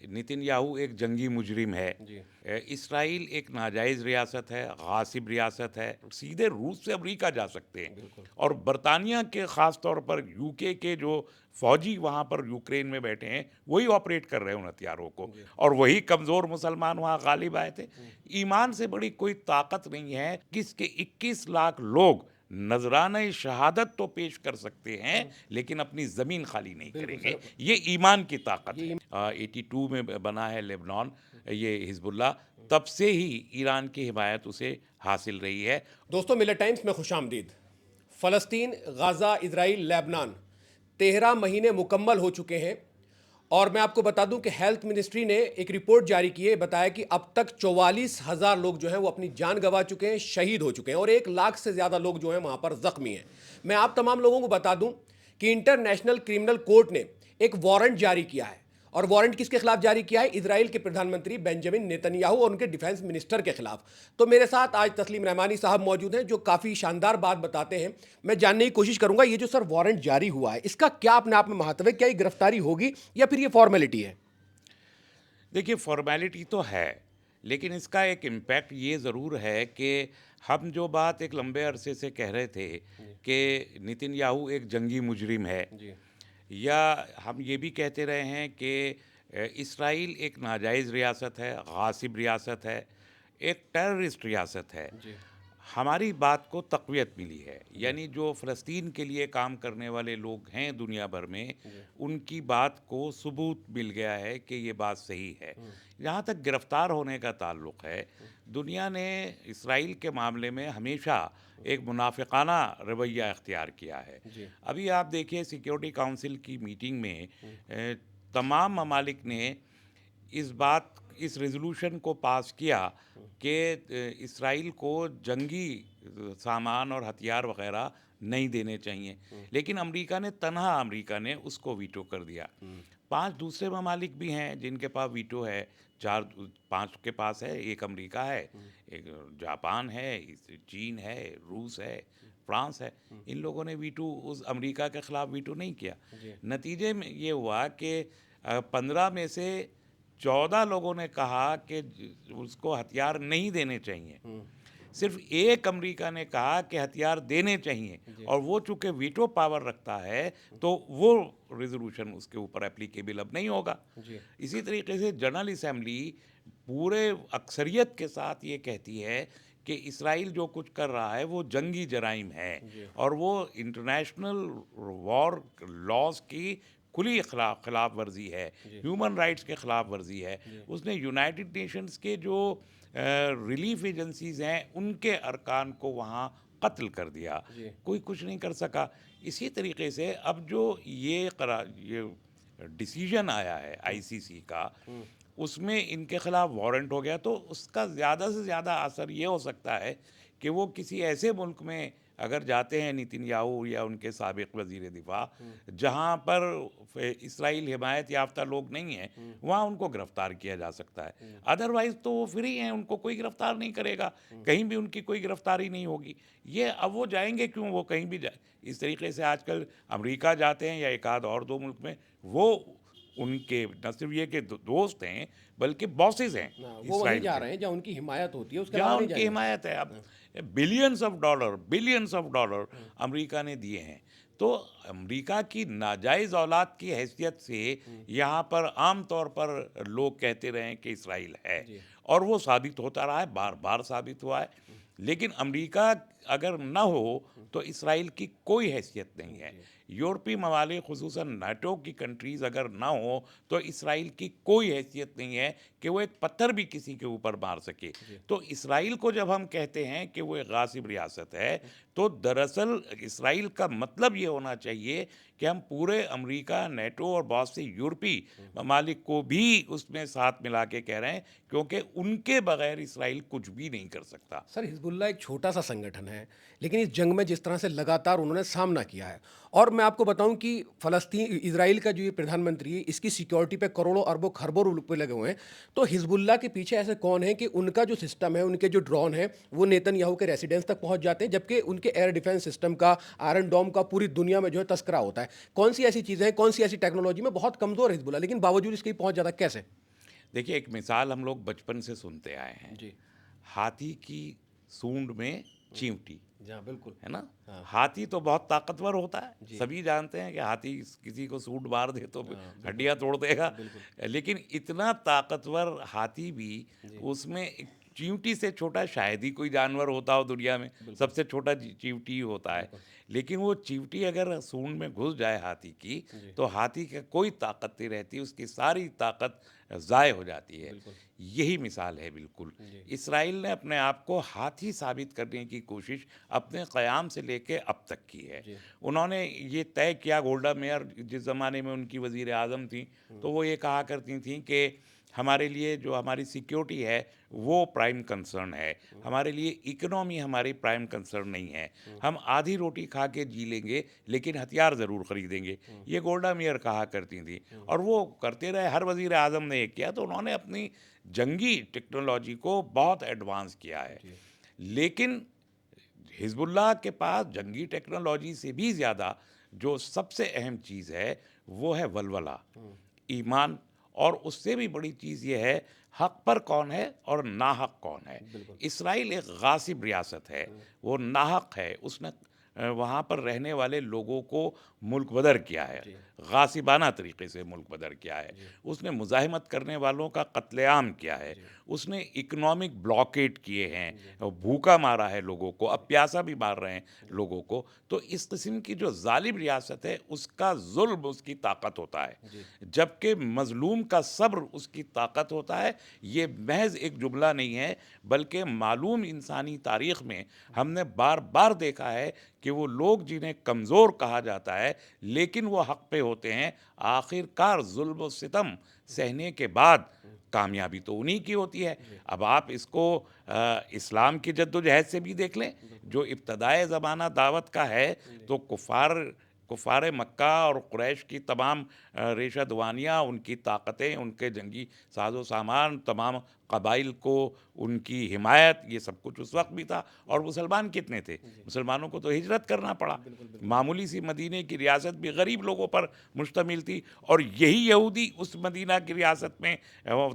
Netanyahu एक जंगी मुजरिम है। जी। इसराइल एक नाजायज़ रियासत है, गासिब रियासत है। सीधे रूस से अमेरिका जा सकते हैं बिल्कुल। और बरतानिया के ख़ास तौर पर यूके के जो फ़ौजी वहाँ पर यूक्रेन में बैठे हैं, वही ऑपरेट कर रहे हैं उन हथियारों को, जी। और वही कमज़ोर मुसलमान वहाँ गालिब आए थे। हुँ। ईमान से बड़ी कोई ताकत नहीं है कि इसके 21 लाख लोग नजराना शहादत तो पेश कर सकते हैं, लेकिन अपनी ज़मीन खाली नहीं बिल्कुल करेंगे। सर। ये ईमान की ताकत ये है। 82 में बना है लेबनान, ये हिजबुल्लाह, हुँ। तब से ही ईरान की हिमायत उसे हासिल रही है। दोस्तों, मिलर टाइम्स में खुशामदीद। फ़लस्तीन, गाज़ा, इजराइल, लेबनान 13 महीने मुकम्मल हो चुके हैं और मैं आपको बता दूं कि हेल्थ मिनिस्ट्री ने एक रिपोर्ट जारी की है, बताया कि अब तक 44,000 लोग जो हैं वो अपनी जान गंवा चुके हैं, शहीद हो चुके हैं और 1 लाख से ज़्यादा लोग जो हैं वहाँ पर ज़ख्मी हैं। मैं आप तमाम लोगों को बता दूं कि इंटरनेशनल क्रिमिनल कोर्ट ने एक वारंट जारी किया है और वारंट किसके खिलाफ जारी किया है? इजराइल के प्रधानमंत्री बेंजामिन नेतन्याहू और उनके डिफेंस मिनिस्टर के खिलाफ। तो मेरे साथ आज तस्लीम रहमानी साहब मौजूद हैं जो काफ़ी शानदार बात बताते हैं। मैं जानने की कोशिश करूंगा ये जो सर वारंट जारी हुआ है इसका क्या अपने आप में महत्व है? क्या ये गिरफ्तारी होगी या फिर ये फॉर्मेलिटी है? देखिए, फॉर्मेलिटी तो है, लेकिन इसका एक इम्पैक्ट ये ज़रूर है कि हम जो बात एक लंबे अरसे से कह रहे थे जी। कि नेतन्याहू एक जंगी मुजरिम है, जी। या हम ये भी कहते रहे हैं कि इसराइल एक नाजायज़ रियासत है, गासिब रियासत है, एक टेररिस्ट रियासत है। जी। हमारी बात को तक़वियत मिली है, जी। यानी जो फ़लस्तीन के लिए काम करने वाले लोग हैं दुनिया भर में, जी। उनकी बात को सबूत मिल गया है कि ये बात सही है। हम्म। जहाँ तक गिरफ़्तार होने का ताल्लुक़ है, हम्म। दुनिया ने इसराइल के मामले में हमेशा एक मुनाफ़िक़ाना रवैया इख्तियार किया है। जी। अभी आप देखिए, सिक्योरिटी काउंसिल की मीटिंग में हम्म। तमाम ममालिक ने इस रेज़ोल्यूशन को पास किया हम्म। कि इसराइल को जंगी सामान और हथियार वग़ैरह नहीं देने चाहिए, हम्म। लेकिन अमेरिका ने उसको वीटो कर दिया। हम्म। 5 दूसरे ममालिक भी हैं जिनके पास वीटो है, 5 के पास है, 1 अमेरिका है, हम्म। एक जापान है, चीन है, रूस है, फ्रांस है। इन लोगों ने वीटो उस अमेरिका के ख़िलाफ़ वीटो नहीं किया। जी। नतीजे में ये हुआ कि 15 में से 14 लोगों ने कहा कि उसको हथियार नहीं देने चाहिए। हम्म। सिर्फ 1 अमेरिका ने कहा कि हथियार देने चाहिए, जी। और वो चूँकि वीटो पावर रखता है, तो वो रेज़ोल्यूशन उसके ऊपर एप्लीकेबल अब नहीं होगा। जी। इसी तरीके से जनरल असम्बली पूरे अक्सरियत के साथ ये कहती है कि इसराइल जो कुछ कर रहा है वो जंगी जराइम है, जी। और वो इंटरनेशनल वॉर लॉज की खुली खिलाफ वर्जी है, जी। ह्यूमन राइट्स के ख़िलाफ़ वर्जी है। जी। उसने यूनाइटेड नेशंस के जो रिलीफ एजेंसीज़ हैं उनके अरकान को वहाँ कत्ल कर दिया। जी। कोई कुछ नहीं कर सका। इसी तरीके से अब जो ये डिसीजन आया है आईसीसी का, हम्म। उसमें इनके ख़िलाफ़ वारंट हो गया, तो उसका ज़्यादा से ज़्यादा असर ये हो सकता है कि वो किसी ऐसे मुल्क में अगर जाते हैं नेतन्याहू या उनके साबिक़ वज़ीर दिफ़ा, जहाँ पर इसराइल हिमायत याफ्ता लोग नहीं हैं, वहाँ उनको गिरफ़्तार किया जा सकता है। अदरवाइज़ तो वो फ्री हैं, उनको कोई गिरफ़्तार नहीं करेगा, कहीं भी उनकी कोई गिरफ़्तारी नहीं होगी। ये अब वो जाएंगे क्यों? वो कहीं भी जाए। इस तरीके से आजकल अमेरिका जाते हैं या एक आध और 2 मुल्क में, वो उनके न सिर्फ ये कि दोस्त हैं, बल्कि बॉसेस हैं हाँ, वो वहीं इसराइल जा के, रहे हैं जहाँ उनकी हिमायत होती है, उसके अलावा जहाँ नहीं उनकी जाएंगे। हिमायत है। अब हाँ। बिलियंस ऑफ डॉलर अमेरिका ने दिए हैं। तो अमेरिका की नाजायज़ औलाद की हैसियत से यहाँ पर आम तौर पर लोग कहते रहे हैं कि इसराइल है, जी। और वो साबित होता रहा है, बार बार साबित हुआ है। लेकिन अमेरिका अगर ना हो तो इसराइल की कोई हैसियत नहीं है। जी। यूरोपीय ममालिक ख़ुसूसन नाटो की कंट्रीज़ अगर ना हो तो इसराइल की कोई हैसियत नहीं है कि वो एक पत्थर भी किसी के ऊपर मार सके। जी। तो इसराइल को जब हम कहते हैं कि वो एक गासिब रियासत है, तो दरअसल इसराइल का मतलब ये होना चाहिए कि हम पूरे अमेरिका, नेटो और बहुत से यूरोपीय ममालिक को भी उसमें साथ मिला के कह रहे हैं, क्योंकि उनके बगैर इसराइल कुछ भी नहीं कर सकता। सर, हिजबुल्लाह एक छोटा सा संगठन है, लेकिन इस जंग में जिस तरह से लगातार उन्होंने सामना किया है, और मैं आपको बताऊं कि फ़लस्तीन इजराइल का जो ये प्रधानमंत्री है इसकी सिक्योरिटी पे करोड़ों अरबों खरबों रुपए लगे हुए हैं। तो हिजबुल्लाह के पीछे ऐसे कौन है कि उनका जो सिस्टम है, उनके जो ड्रोन है वो नेतन्याहू के रेसिडेंस तक पहुंच जाते हैं, जबकि उनके एयर डिफेंस सिस्टम का, आयरन डोम का पूरी दुनिया में जो है तस्करा होता है। कौन सी ऐसी चीज़ें हैं, कौन सी ऐसी टेक्नोलॉजी में बहुत कमज़ोर है हिजबुल्लाह, लेकिन बावजूद इसकी पहुंच ज़्यादा कैसे? देखिए, एक मिसाल हम लोग बचपन से सुनते आए हैं, जी। हाथी की सूंड में चींटी, हाँ, बिल्कुल। है ना? हाँ। हाथी तो बहुत ताकतवर होता है, जी। सभी जानते हैं कि हाथी किसी को सूंड मार दे तो हाँ, बिल्कुल, हड्डियाँ तोड़ देगा। बिल्कुल। लेकिन इतना ताकतवर हाथी भी, जी। उसमें एक चींटी से छोटा शायद ही कोई जानवर होता हो दुनिया में, बिल्कुल। सबसे छोटा चींटी ही होता है। बिल्कुल। लेकिन वो चींटी अगर सूंड में घुस जाए हाथी की, जी। तो हाथी का कोई ताकत नहीं रहती, उसकी सारी ताकत ज़ाय हो जाती है। बिल्कुल। यही मिसाल है बिल्कुल। जी। इसराइल ने अपने आप को हाथी साबित करने की कोशिश अपने क़याम से लेके अब तक की है। जी। उन्होंने ये तय किया, गोल्डा मेयर जिस ज़माने में उनकी वज़ीर आज़म थीं, तो वो ये कहा करती थीं कि हमारे लिए जो हमारी सिक्योरिटी है वो प्राइम कंसर्न है, हमारे लिए इकोनॉमी हमारी प्राइम कंसर्न नहीं है। हम आधी रोटी खा के जी लेंगे लेकिन हथियार ज़रूर खरीदेंगे, ये गोल्डा मेयर कहा करती थी। और वो करते रहे, हर वज़ीर आज़म ने ये किया, तो उन्होंने अपनी जंगी टेक्नोलॉजी को बहुत एडवांस किया है। जी। लेकिन हिज़्बुल्लाह के पास जंगी टेक्नोलॉजी से भी ज़्यादा जो सबसे अहम चीज़ है वो है वलवला, ईमान, और उससे भी बड़ी चीज़ ये है हक पर कौन है और नाहक कौन है। बिल्कुल। इसराइल एक गासिब रियासत है, वो नाहक है, उसने वहाँ पर रहने वाले लोगों को मुल्क बदर किया है, जी। गासिबाना तरीके से मुल्क बदर किया है। जी। उसने मुज़ाहिमत करने वालों का कत्लेआम किया है, जी। उसने इकोनॉमिक ब्लॉकेड किए हैं, जी। भूखा मारा है लोगों को, अब प्यासा भी मार रहे हैं लोगों को। तो इस किस्म की जो ज़ालिम रियासत है उसका ज़ुल्म उसकी ताकत होता है, जी। जबकि मज़लूम का सब्र उसकी ताकत होता है। ये महज़ एक जुमला नहीं है, बल्कि मालूम इंसानी तारीख़ में हमने बार बार देखा है कि वो लोग जिन्हें कमज़ोर कहा जाता है लेकिन वो हक़ पे होते हैं, आखिरकार ज़ुल्म व सितम सहने के बाद कामयाबी तो उन्हीं की होती है। जी। अब आप इसको इस्लाम की जद्दोजहद से भी देख लें, जो इब्तदाए ज़माना दावत का है, तो कुफ़ार मक्का और कुरैश की तमाम रेशा उनकी ताकतें, उनके जंगी साजो सामान, तमाम कबाइल को उनकी हिमायत, ये सब कुछ उस वक्त भी था। और मुसलमान कितने थे? मुसलमानों को तो हिजरत करना पड़ा, बिल्कुल, बिल्कुल। मामूली सी मदीने की रियासत भी गरीब लोगों पर मुश्तमिल थी, और यही यहूदी उस मदीना की रियासत में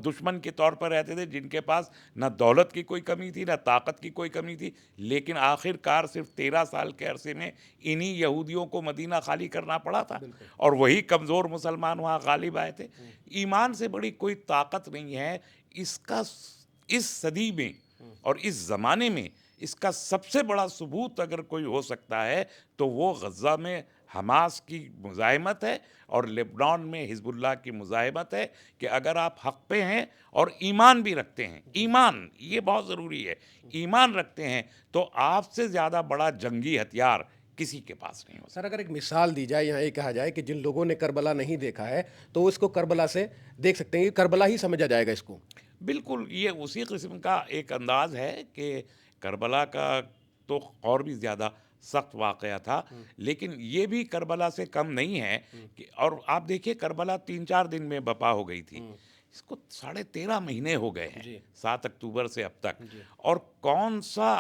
दुश्मन के तौर पर रहते थे, जिनके पास ना दौलत की कोई कमी थी, ना ताकत की कोई कमी थी। लेकिन आखिरकार सिर्फ 13 साल के अरसे में इन्हीं यहूदियों को मदीना खाली करना पड़ा था, बिल्कुल। और वही कमज़ोर मुसलमान वहाँ गालिब आए थे। ईमान से बड़ी कोई ताकत नहीं है। इसका इस सदी में और इस ज़माने में इसका सबसे बड़ा सबूत अगर कोई हो सकता है तो वो गज़ा में हमास की मुज़ाहिमत है और लेबनान में हिज़्बुल्लाह की मुज़ाहिमत है, कि अगर आप हक़ पे हैं और ईमान भी रखते हैं, ईमान ये बहुत ज़रूरी है, ईमान रखते हैं, तो आपसे ज़्यादा बड़ा जंगी हथियार किसी के पास नहीं हो सकता। सर, अगर एक मिसाल दी जाए, यहाँ ये कहा जाए कि जिन लोगों ने करबला नहीं देखा है तो इसको करबला से देख सकते हैं कि करबला ही समझा जाएगा इसको। बिल्कुल, ये उसी किस्म का एक अंदाज़ है कि करबला का तो और भी ज़्यादा सख्त वाक़या था, लेकिन ये भी करबला से कम नहीं है। कि और आप देखिए, करबला 3-4 दिन में बपा हो गई थी। इसको 13.5 महीने हो गए हैं, जी। 7 अक्टूबर से अब तक। जी। और कौन-सा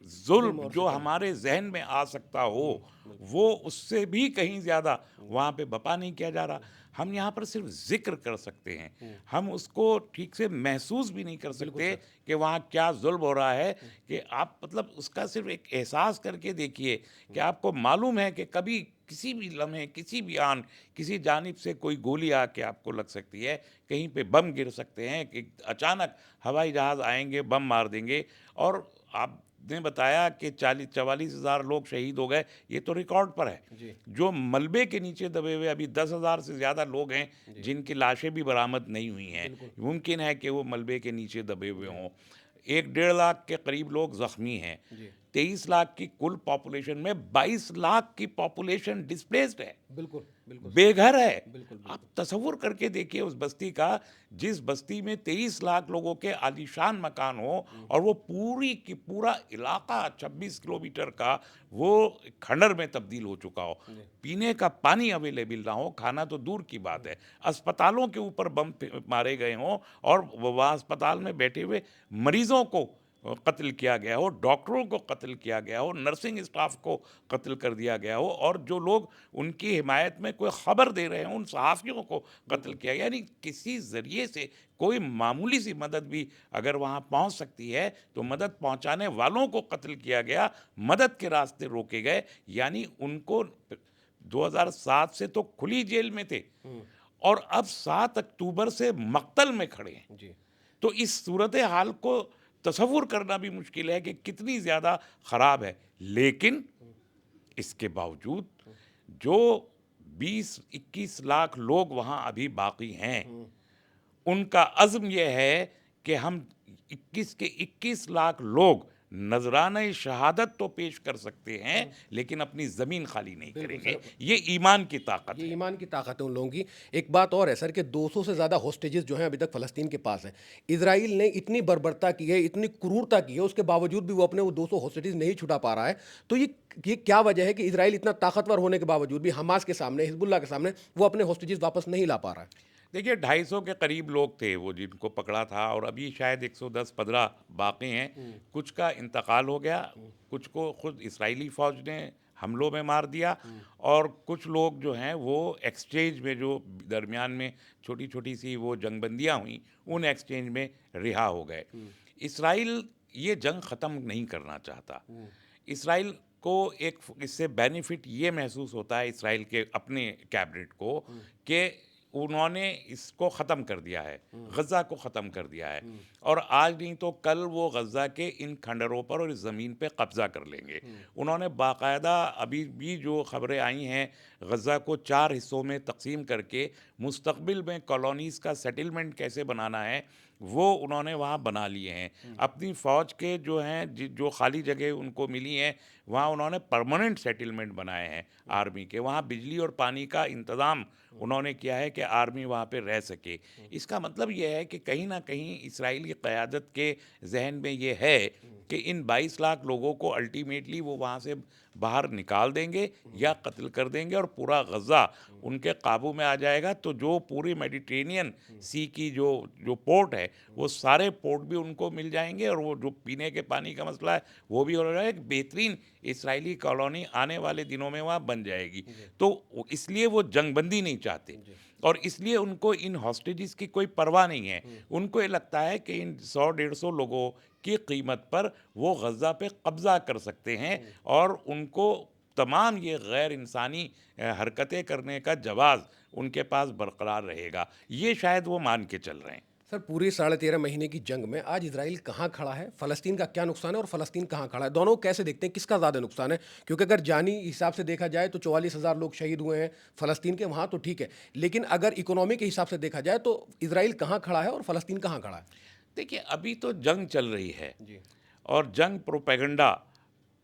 जुल्म जुल्म और जो सितम। हमारे ज़हन में आ सकता हो, वो उससे भी कहीं ज़्यादा वहाँ पे बपा नहीं किया जा रहा। हम यहाँ पर सिर्फ ज़िक्र कर सकते हैं, हम उसको ठीक से महसूस भी नहीं कर बिल्कुल सकते सर। कि वहाँ क्या जुल्म हो रहा है। कि आप मतलब उसका सिर्फ एक एहसास करके देखिए कि आपको मालूम है कि कभी किसी भी लम्हे, किसी भी आन, किसी जानिब से कोई गोली आके आपको लग सकती है, कहीं पे बम गिर सकते हैं, कि अचानक हवाई जहाज़ आएंगे, बम मार देंगे। और आपने बताया कि 44,000 लोग शहीद हो गए, ये तो रिकॉर्ड पर है। जी। जो मलबे के नीचे दबे हुए अभी 10,000 से ज़्यादा लोग हैं, जी। जिनकी लाशें भी बरामद नहीं हुई हैं। बिल्कुल। मुमकिन है कि वो मलबे के नीचे दबे हुए हों। 1-1.5 लाख के करीब लोग ज़ख्मी हैं। जी। 23 लाख की कुल पॉपुलेशन में 22 लाख की पॉपुलेशन डिस्प्लेस्ड है, बिल्कुल, बिल्कुल सर। बेघर है। बिल्कुल, आप बिल्कुल। तसव्वुर करके देखिए उस बस्ती का, जिस बस्ती में 23 लाख लोगों के आलीशान मकान हो, और वो पूरी की पूरा इलाका 26 किलोमीटर का वो खंडर में तब्दील हो चुका हो, जी। पीने का पानी अवेलेबल ना हो, खाना तो दूर की बात है, अस्पतालों के ऊपर बम मारे गए हों, और वहाँ अस्पताल में बैठे हुए मरीजों को कत्ल किया गया हो, डॉक्टरों को कत्ल किया गया हो, नर्सिंग स्टाफ को कत्ल कर दिया गया हो, और जो लोग उनकी हिमायत में कोई खबर दे रहे हैं उन सहाफ़ियों को कत्ल किया गया। यानी किसी ज़रिए से कोई मामूली सी मदद भी अगर वहाँ पहुँच सकती है तो मदद पहुँचाने वालों को कत्ल किया गया, मदद के रास्ते रोके गए। यानी उनको 2007 से तो खुली जेल में थे और अब 7 अक्टूबर से मक्तल में खड़े हैं। जी। तो इस सूरत हाल को तसव्वुर करना भी मुश्किल है कि कितनी ज़्यादा ख़राब है। लेकिन इसके बावजूद जो 20-21 लाख लोग वहाँ अभी बाकी हैं, उनका अज़्म ये है कि हम 21 के 21 लाख लोग नजराना शहादत तो पेश कर सकते हैं, लेकिन अपनी ज़मीन खाली नहीं बिल्कुल करेंगे। सर। ये ईमान की ताकत ये है। ईमान की ताकत है उन लोगों की। एक बात और है सर कि 200 से ज़्यादा होस्टेजेस जो हैं अभी तक फ़लस्तीन के पास हैं। इज़राइल ने इतनी बर्बरता की है, इतनी क्रूरता की है, उसके बावजूद भी वो अपने वो 200 होस्टेजेस नहीं छुड़ा पा रहा है। तो ये क्या वजह है कि इज़राइल इतना ताकतवर होने के बावजूद भी हमास के सामने, हिज़्बुल्लाह के सामने वो अपने होस्टेजेस वापस नहीं ला पा रहा है? देखिए 250 के करीब लोग थे वो जिनको पकड़ा था, और अभी शायद 110-15 बाकी हैं। कुछ का इंतकाल हो गया, कुछ को खुद इस्राएली फ़ौज ने हमलों में मार दिया, और कुछ लोग जो हैं वो एक्सचेंज में, जो दरमियान में छोटी छोटी सी वो जंगबंदियाँ हुई, उन एक्सचेंज में रिहा हो गए। इसराइल ये जंग ख़त्म नहीं करना चाहता। इसराइल को एक इससे बेनिफिट ये महसूस होता है इसराइल के अपने कैबिनेट को, कि उन्होंने इसको ख़त्म कर दिया है, गज़ा को ख़त्म कर दिया है, और आज नहीं तो कल वो गज़ा के इन खंडरों पर और इस ज़मीन पे कब्ज़ा कर लेंगे। उन्होंने बाकायदा अभी भी जो ख़बरें आई हैं, गज़ा को 4 हिस्सों में तक़सीम करके मुस्तक़बिल में कॉलोनीज़ का सेटलमेंट कैसे बनाना है, वो उन्होंने वहाँ बना लिए हैं। अपनी फ़ौज के जो हैं जो खाली जगह उनको मिली हैं, वहाँ उन्होंने परमानेंट सेटलमेंट बनाए हैं आर्मी के। वहाँ बिजली और पानी का इंतज़ाम उन्होंने किया है कि आर्मी वहाँ पे रह सके। इसका मतलब ये है कि कहीं न कहीं इस्राएली क़यादत के ज़हन में ये है कि इन 22 लाख लोगों को अल्टीमेटली वो वहाँ से बाहर निकाल देंगे या कत्ल कर देंगे, और पूरा गज़ा उनके काबू में आ जाएगा। तो जो पूरी मेडिटेरेनियन सी की जो जो पोर्ट है, वो सारे पोर्ट भी उनको मिल जाएंगे, और वो जो पीने के पानी का मसला है वो भी हो रहा है। एक बेहतरीन इसराइली कॉलोनी आने वाले दिनों में वहाँ बन जाएगी। तो इसलिए वो जंगबंदी नहीं चाहते, और इसलिए उनको इन हॉस्टेजेस की कोई परवाह नहीं है। उनको ये लगता है कि इन 100-150 लोगों की कीमत पर वो गज़ा पे कब्ज़ा कर सकते हैं, और उनको तमाम ये गैर इंसानी हरकतें करने का जवाज़ उनके पास बरकरार रहेगा। ये शायद वो मान के चल रहे हैं। सर, पूरी 13.5 महीने की जंग में आज इजराइल कहाँ खड़ा है, फ़लस्तीन का क्या नुकसान है और फ़लस्तीन कहाँ खड़ा है? दोनों कैसे देखते हैं, किसका ज़्यादा नुकसान है? क्योंकि अगर जानी हिसाब से देखा जाए तो 44,000 लोग शहीद हुए हैं फ़लस्तीन के, वहाँ तो ठीक है। लेकिन अगर इकोनॉमी के हिसाब से देखा जाए तो इजराइल कहाँ खड़ा है और फ़लस्तीन कहाँ खड़ा है? देखिए अभी तो जंग चल रही है, जी। और जंग प्रोपेगेंडा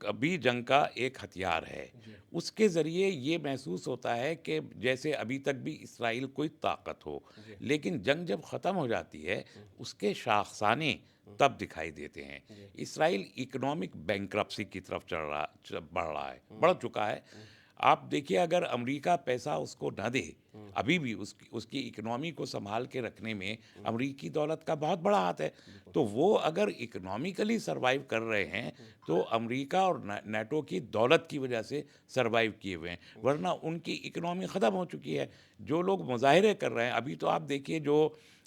अभी जंग का एक हथियार है। उसके ज़रिए ये महसूस होता है कि जैसे अभी तक भी इसराइल कोई ताकत हो, लेकिन जंग जब ख़त्म हो जाती है उसके शाखसाने तब दिखाई देते हैं। इसराइल इकोनॉमिक बैंक्रप्सी की तरफ बढ़ रहा है, बढ़ चुका है। आप देखिए अगर अमेरिका पैसा उसको न दे, अभी भी उसकी उसकी इकोनॉमी को संभाल के रखने में अमेरिकी दौलत का बहुत बड़ा हाथ है। तो वो अगर इकोनॉमिकली सरवाइव कर रहे हैं तो अमेरिका और नाटो की दौलत की वजह से सरवाइव किए हुए हैं, वरना उनकी इकोनॉमी ख़त्म हो चुकी है। जो लोग मुजाहरे कर रहे हैं, अभी तो आप देखिए जो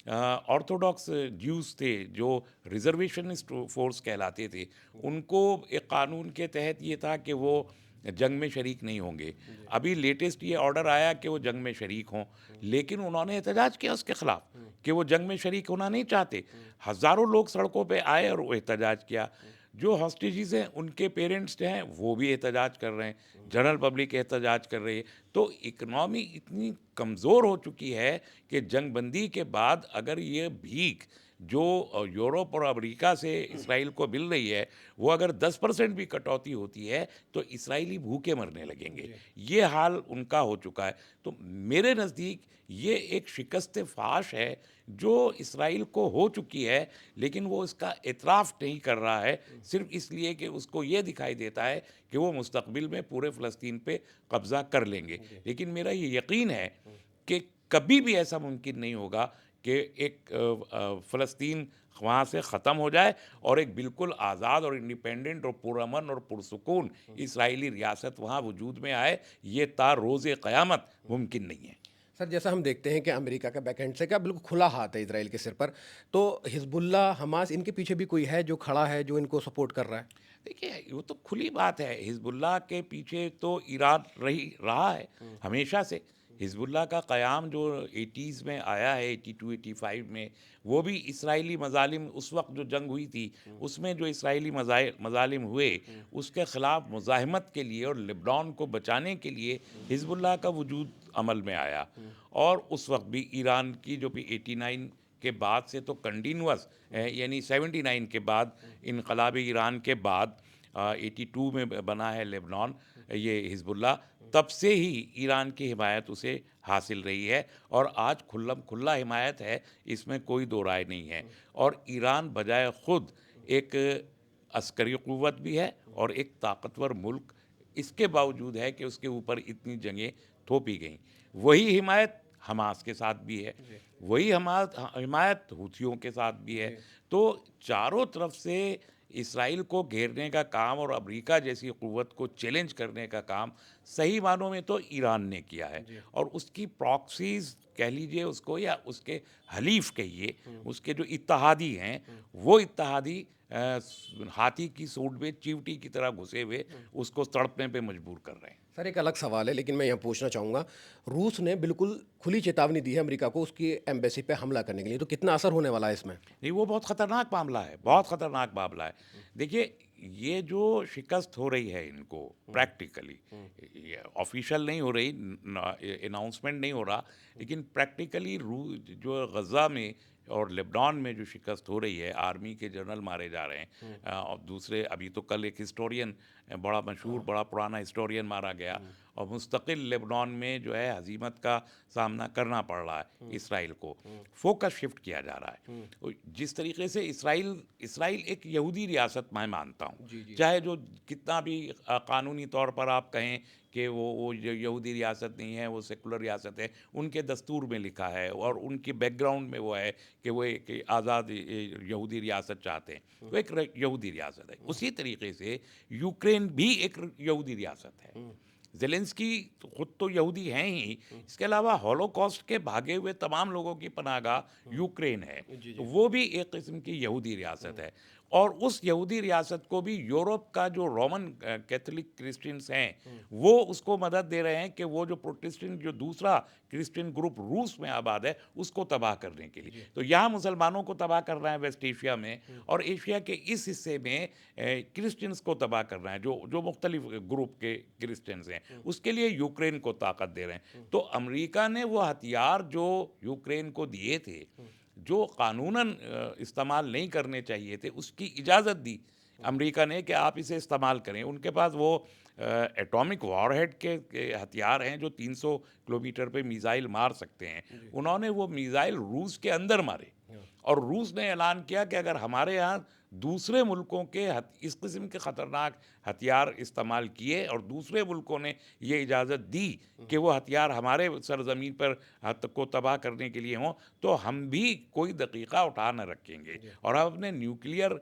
ऑर्थोडॉक्स ज्यूज़ थे, जो रिजर्वेशनिस्ट फोर्स कहलाते थे, उनको एक कानून के तहत ये था कि वो जंग में शरीक नहीं होंगे। अभी लेटेस्ट ये ऑर्डर आया कि वो जंग में शरीक हों, लेकिन उन्होंने एहतजाज किया उसके ख़िलाफ़ कि वो जंग में शरीक होना नहीं चाहते। हज़ारों लोग सड़कों पे आए और वो एहतजाज किया। जो हॉस्टेजेस हैं उनके पेरेंट्स जो हैं वो भी एहतजाज कर रहे हैं, जनरल पब्लिक एहतजाज कर रही है। तो इकनॉमी इतनी कमज़ोर हो चुकी है कि जंगबंदी के बाद अगर ये भीख जो यूरोप और अमेरिका से इसराइल को मिल रही है, वो अगर 10% भी कटौती होती है तो इसराइली भूखे मरने लगेंगे। ये हाल उनका हो चुका है। तो मेरे नज़दीक ये एक शिकस्त फाश है जो इसराइल को हो चुकी है, लेकिन वो इसका एतराफ़ नहीं कर रहा है, सिर्फ इसलिए कि उसको ये दिखाई देता है कि वो मुस्तकबिल में पूरे फ़लस्तीन पे कब्ज़ा कर लेंगे। लेकिन मेरा ये यकीन है कि कभी भी ऐसा मुमकिन नहीं होगा कि एक फ़लस्तीन वहाँ से ख़त्म हो जाए और एक बिल्कुल आज़ाद और इंडिपेंडेंट और पुरअमन और पुरसुकून इसराइली रियासत वहाँ वजूद में आए, ये ता रोज़े क़यामत मुमकिन नहीं है। सर, जैसा हम देखते हैं कि अमेरिका का बैकएंड से क्या बिल्कुल खुला हाथ है इसराइल के सिर पर, तो हिजबुल्लाह, हमास, इनके पीछे भी कोई है जो खड़ा है, जो इनको सपोर्ट कर रहा है? देखिए, वो तो खुली बात है, हिज़्बुल्लाह के पीछे तो ईरान रहा है हमेशा से। हिज़्बुल्लाह का क़याम जो 80s में आया है, 82-85 में, वो भी इसराइली मज़ालिम, उस वक़्त जो जंग हुई थी, उसमें जो इसराइली मज़ालिम हुए, उसके ख़िलाफ़ मुज़ाहमत के लिए और लेबनान को बचाने के लिए हिज़्बुल्लाह का वजूद अमल में आया। और उस वक़्त भी ईरान की जो भी 89 के बाद से तो कंटिन्यूअस, यानी 79 के बाद, इनक़लाब ईरान के बाद 82 में बना है लेबनान, ये हिज़्बुल्लाह, तब से ही ईरान की हिमायत उसे हासिल रही है और आज खुल्लम खुल्ला हिमायत है, इसमें कोई दो राय नहीं है। और ईरान बजाय ख़ुद एक अस्करी क़ुव्वत भी है और एक ताकतवर मुल्क, इसके बावजूद है कि उसके ऊपर इतनी जंगें थोपी गईं। वही हिमायत हमास के साथ भी है, वही हिमायत हूथियों के साथ भी है। तो चारों तरफ से इसराइल को घेरने का काम और अमेरिका जैसी क़ुव्वत को चैलेंज करने का काम सही मानों में तो ईरान ने किया है। और उसकी प्रॉक्सीज़ कह लीजिए उसको, या उसके हलीफ कहिए, उसके जो इत्तेहादी हैं, वो इत्तेहादी हाथी की सूंड में चींटी की तरह घुसे हुए उसको तड़पने पे मजबूर कर रहे हैं। सर, एक अलग सवाल है, लेकिन मैं यहाँ पूछना चाहूँगा, रूस ने बिल्कुल खुली चेतावनी दी है अमेरिका को उसकी एम्बेसी पे हमला करने के लिए, तो कितना असर होने वाला है इसमें? नहीं, वो बहुत ख़तरनाक मामला है, बहुत ख़तरनाक मामला है। देखिए, ये जो शिकस्त हो रही है इनको प्रैक्टिकली, ये ऑफ़िशियल नहीं हो रही, अनाउंसमेंट नहीं हो रहा, लेकिन प्रैक्टिकली जो गज़ा में और लेबनान में जो शिकस्त हो रही है, आर्मी के जनरल मारे जा रहे हैं, और दूसरे, अभी तो कल एक हिस्टोरियन, बड़ा मशहूर, बड़ा पुराना हिस्टोरियन मारा गया, और मुस्तकिल लेबनान में जो है हज़ीमत का सामना करना पड़ रहा है इसराइल को। फोकस शिफ्ट किया जा रहा है। तो जिस तरीके से इसराइल एक यहूदी रियासत मैं मानता हूँ, चाहे जो कितना भी कानूनी तौर पर आप कहें कि वो यहूदी रियासत नहीं है, वो सेकुलर रियासत है, उनके दस्तूर में लिखा है और उनके बैकग्राउंड में वो है कि वो एक आज़ाद यहूदी रियासत चाहते हैं, तो एक यहूदी रियासत है। उसी तरीके से यूक्रेन भी एक यहूदी रियासत है। ज़ेलेंस्की तो खुद तो यहूदी हैं ही, इसके अलावा हॉलोकॉस्ट के भागे हुए तमाम लोगों की पनाहगाह यूक्रेन है, तो वो भी एक किस्म की यहूदी रियासत है। और उस यहूदी रियासत को भी यूरोप का जो रोमन कैथोलिक क्रिश्चियंस हैं, वो उसको मदद दे रहे हैं कि वो जो प्रोटेस्टेंट, जो दूसरा क्रिश्चियन ग्रुप रूस में आबाद है, उसको तबाह करने के लिए। तो यहाँ मुसलमानों को तबाह करना है वेस्ट एशिया में, और एशिया के इस हिस्से में क्रिश्चियंस को तबाह करना है, जो मुख्तलिफ ग्रुप के क्रिश्चियंस हैं, उसके लिए यूक्रेन को ताकत दे रहे हैं। तो अमेरिका ने वो हथियार जो यूक्रेन को दिए थे, जो कानूनन इस्तेमाल नहीं करने चाहिए थे, उसकी इजाज़त दी अमेरिका ने कि आप इसे इस्तेमाल करें। उनके पास वो एटॉमिक वॉरहेड के हथियार हैं जो 300 किलोमीटर पे मिसाइल मार सकते हैं। उन्होंने वो मिसाइल रूस के अंदर मारे, और रूस ने ऐलान किया कि अगर हमारे यहाँ दूसरे मुल्कों के इस किस्म के ख़तरनाक हथियार इस्तेमाल किए और दूसरे मुल्कों ने ये इजाज़त दी कि वो हथियार हमारे सरज़मीन पर को तबाह करने के लिए हों, तो हम भी कोई दकीक़ा उठा न रखेंगे और हम अपने न्यूक्लियर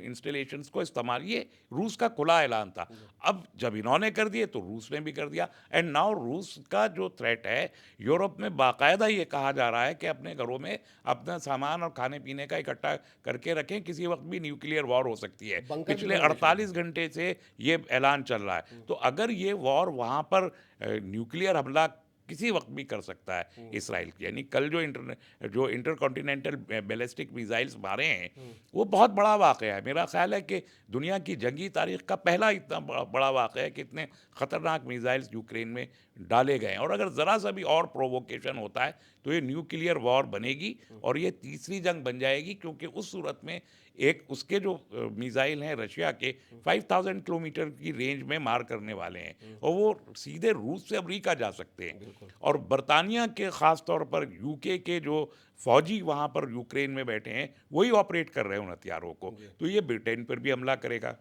इंस्टॉलेशंस को इस्तेमाल, ये रूस का खुला ऐलान था। अब जब इन्होंने कर दिए तो रूस ने भी कर दिया। एंड नाउ रूस का जो थ्रेट है, यूरोप में बाकायदा ये कहा जा रहा है कि अपने घरों में अपना सामान और खाने पीने का इकट्ठा करके रखें, किसी वक्त भी न्यूक्लियर वॉर हो सकती है। बंकर भी पिछले बन गए शायद। 48 घंटे से ये ऐलान चल रहा है। तो अगर ये वॉर वहाँ पर न्यूक्लियर हमला किसी वक्त भी कर सकता है इसराइल, यानी कल जो इंटरकॉन्टिनेंटल बैलिस्टिक मिसाइल्स मारे हैं, वो बहुत बड़ा वाक़या है। मेरा ख्याल है कि दुनिया की जंगी तारीख़ का पहला इतना बड़ा वाक़या है कि इतने ख़तरनाक मिसाइल्स यूक्रेन में डाले गए हैं। और अगर ज़रा सा भी और प्रोवोकेशन होता है तो ये न्यूक्लियर वॉर बनेगी और ये तीसरी जंग बन जाएगी, क्योंकि उस सूरत में एक उसके जो मिसाइल हैं रशिया के 5000 किलोमीटर की रेंज में मार करने वाले हैं, और वो सीधे रूस से अमेरिका जा सकते हैं। और बरतानिया के ख़ास तौर पर यूके के जो फौजी वहाँ पर यूक्रेन में बैठे हैं, वही ऑपरेट कर रहे हैं उन हथियारों को, तो ये ब्रिटेन पर भी हमला करेगा।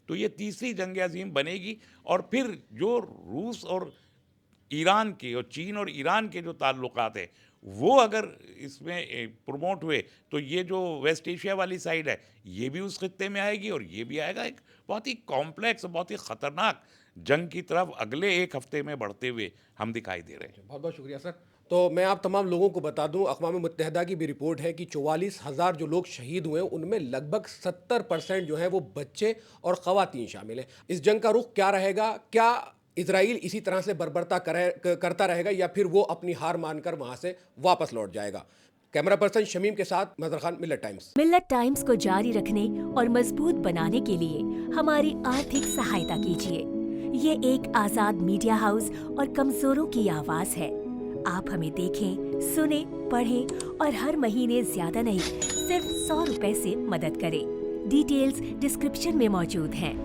तो ये तीसरी जंग अज़ीम बनेगी। और फिर जो रूस और ईरान के और चीन और ईरान के जो ताल्लुकात हैं, वो अगर इसमें प्रमोट हुए तो ये जो वेस्ट एशिया वाली साइड है ये भी उस खित्ते में आएगी और ये भी आएगा। एक बहुत ही कॉम्प्लेक्स, बहुत ही ख़तरनाक जंग की तरफ अगले एक हफ्ते में बढ़ते हुए हम दिखाई दे रहे हैं। बहुत बहुत शुक्रिया सर। तो मैं आप तमाम लोगों को बता दूं, अक़वाम मुत्तहिदा की भी रिपोर्ट है कि 44,000 जो लोग शहीद हुए उनमें लगभग 70% जो है वो बच्चे और ख़वातीन शामिल हैं। इस जंग का रुख क्या रहेगा? क्या इजराइल इसी तरह से बर्बरता करता रहेगा या फिर वो अपनी हार मानकर वहां से वापस लौट जाएगा? कैमरा पर्सन शमीम के साथ मजहर खान, मिल्लत टाइम्स। मिल्लत टाइम्स को जारी रखने और मजबूत बनाने के लिए हमारी आर्थिक सहायता कीजिए। ये एक आजाद मीडिया हाउस और कमजोरों की आवाज है। आप हमें देखें, सुने, पढ़ें और हर महीने ज्यादा नहीं, सिर्फ 100 रुपए से मदद करें। डिटेल्स डिस्क्रिप्शन में मौजूद हैं।